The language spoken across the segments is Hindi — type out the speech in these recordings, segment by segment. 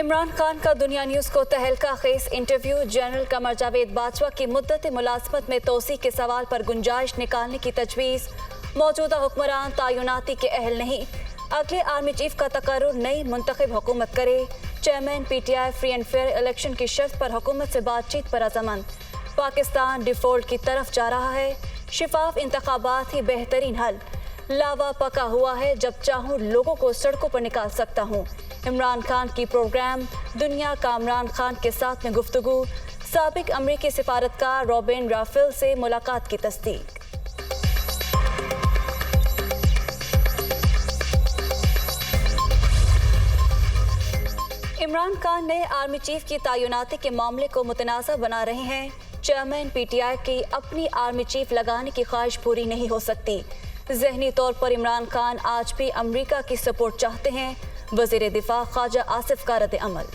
इमरान खान का दुनिया न्यूज़ को तहलका खेज इंटरव्यू। जनरल कमर जावेद बाजवा की मुद्दत मुलाजमत में तोसी के सवाल पर गुंजाइश निकालने की तजवीज़। मौजूदा हुक्मरान तयनाती के अहल नहीं, अगले आर्मी चीफ का तकर्रुर नई मुंतखब हुकूमत करे। Chairman PTI free and fair election की शर्त पर हुकूमत से बातचीत पर अज़मन। पाकिस्तान डिफॉल्ट की तरफ जा रहा है, शिफाफ इंतखाबात ही बेहतरीन हल। लावा पका हुआ है, जब चाहूँ लोगों को सड़कों पर निकाल सकता हूँ। इमरान खान की प्रोग्राम दुनिया का इमरान खान के साथ में गुफ्तगू। साबिक अमरीकी सिफारतकार रॉबिन राफेल से मुलाकात की तस्दीक। इमरान खान ने आर्मी चीफ की तयनाती के मामले को मुतनाज़ा बना रहे हैं। चेयरमैन PTI की अपनी आर्मी चीफ लगाने की ख्वाहिश पूरी नहीं हो सकती। ज़हनी तौर पर इमरान खान आज भी अमरीका की सपोर्ट चाहते हैं। वज़ीर दिफा ख्वाजा आसिफ का रद्द अमल।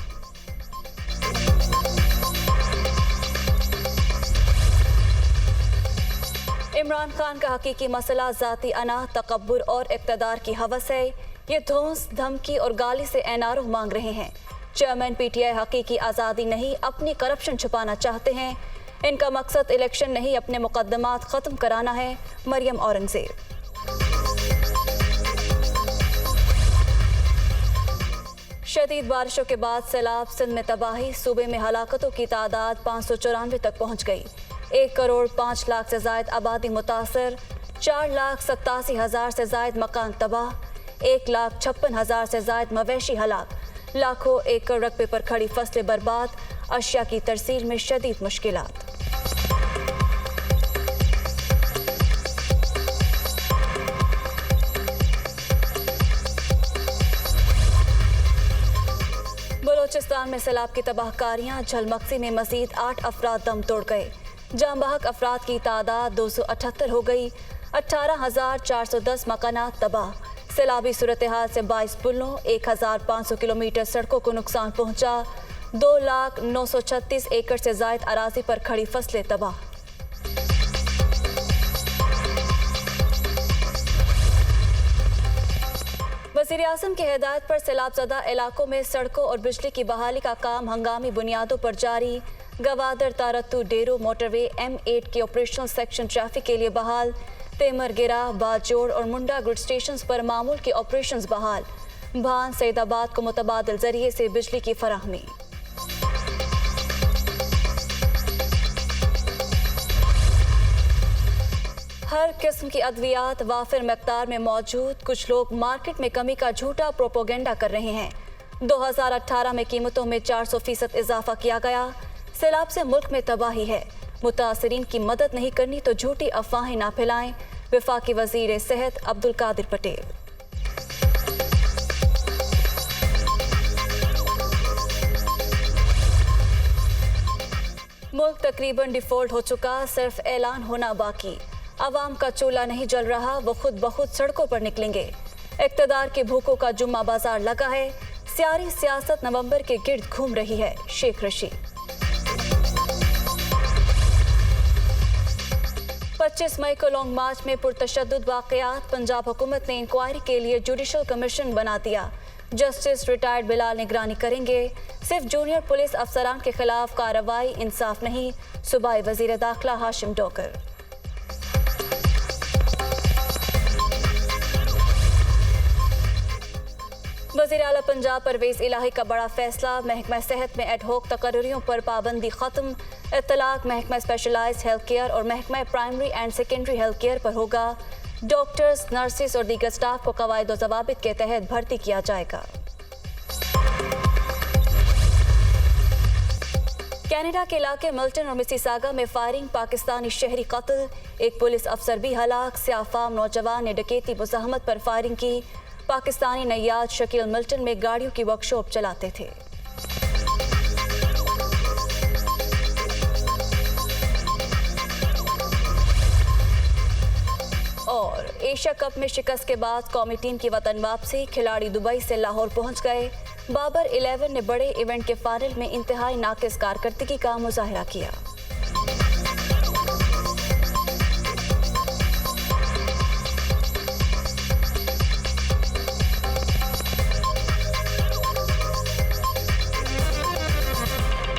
इमरान खान का हकीकी मसला ज़ाती अना, तकब्बुर और इक़्तिदार की हवस है। ये धौंस, धमकी और गाली से एनआरओ मांग रहे हैं। चेयरमैन PTI हकीकी आज़ादी नहीं, अपनी करप्शन छुपाना चाहते हैं। इनका मकसद इलेक्शन नहीं, अपने मुकद्दमात ख़त्म कराना है। मरियम औरंगज़ेब। शदीद बारिशों के बाद सैलाब, सिंध में तबाही, सूबे में हलाकतों की तादाद 594 तक पहुँच गई। 1 करोड़ 5 लाख से जायद आबादी मुतासर, 4,87,000 से जायद मकान तबाह, 1,56,000 से जायद मवेशी हलाक, लाखों एकड़ रकबे पर खड़ी फसलें बर्बाद, अशिया की तरसील में शदीद मुश्किलात। बलोचिस्तान में सैलाब की तबाहकारियाँ, झलमक्सी में मजीद 8 अफराद दम तोड़ गए। जांबाहक अफराद की तादाद 278 हो गई। 18,410 मकानात तबाह। सैलाबी सूरत हाल से 22 पुलों, 1,500 किलोमीटर सड़कों को नुकसान पहुँचा। 2,936 एकड़ से जायद अराजी पर खड़ी फसलें तबाह। वज़ीर-ए-आज़म की हिदायत पर सैलाबज़दा इलाकों में सड़कों और बिजली की बहाली का काम हंगामी बुनियादों पर जारी। गवादर तारत्तू डेरो मोटरवे M8 के ऑपरेशनल सेक्शन ट्रैफिक के लिए बहाल। तेमरगिरा, बाजोड़ और मुंडा ग्रिड स्टेशन पर मामूल के ऑपरेशंस बहाल। भान सईदाबाद को मुतबादिल जरिए से बिजली की फराहमी। हर किस्म की अद्वियात वाफिर मकदार में मौजूद। कुछ लोग मार्केट में कमी का झूठा प्रोपोगेंडा कर रहे हैं। 2018 में कीमतों में 400% इजाफा किया गया। सैलाब से मुल्क में तबाही है, मुतासरीन की मदद नहीं करनी तो झूठी अफवाहें ना फैलाएं। वफाकी वजीर सेहत अब्दुल कादिर पटेल। मुल्क तकरीबन डिफॉल्ट हो चुका, सिर्फ ऐलान होना बाकी। आवाम का चूल्हा नहीं जल रहा, वो खुद बखुद सड़कों पर निकलेंगे। इक़्तिदार के भूखों का जुम्मा बाजार लगा है। सियारी सियासत नवंबर के गिर्द घूम रही है। शेख रशीद। 25 मई को लॉन्ग मार्च में पुरतशद्दुद वाक़यात। पंजाब हुकूमत ने इंक्वायरी के लिए जुडिशल कमीशन बना दिया। जस्टिस रिटायर्ड बिलाल निगरानी करेंगे। सिर्फ जूनियर पुलिस अफसरान के खिलाफ कार्रवाई इंसाफ नहीं। सूबाई वज़ीर दाखिला हाशिम डोगर। वज़ीर आला पंजाब परवेज़ इलाही का बड़ा फैसला। महकमा सेहत में एडहोक तकर्रियों पर पाबंदी खत्म। इत्तलाक महकमा स्पेशलाइज्ड हेल्थ केयर और महकमा primary and secondary health care पर होगा। डॉक्टर्स, नर्सिस और दीगर स्टाफ को कवायद और ज़वाबित के तहत भर्ती किया जाएगा। कनाडा के इलाके मिल्टन और मिसिसागा में फायरिंग, पाकिस्तानी शहरी कत्ल, एक पुलिस अफसर भी हलाक। सियाफाम नौजवान ने डकैती मुज़ाहमत पर फायरिंग की। पाकिस्तानी नैयाद शकील मिल्टन में गाड़ियों की वर्कशॉप चलाते थे। और एशिया कप में शिकस्त के बाद कौमी टीम की वतन वापसी। खिलाड़ी दुबई से लाहौर पहुंच गए। बाबर 11 ने बड़े इवेंट के फाइनल में इंतहाई नाकिस कारकर्दगी का मुजाहिरा किया।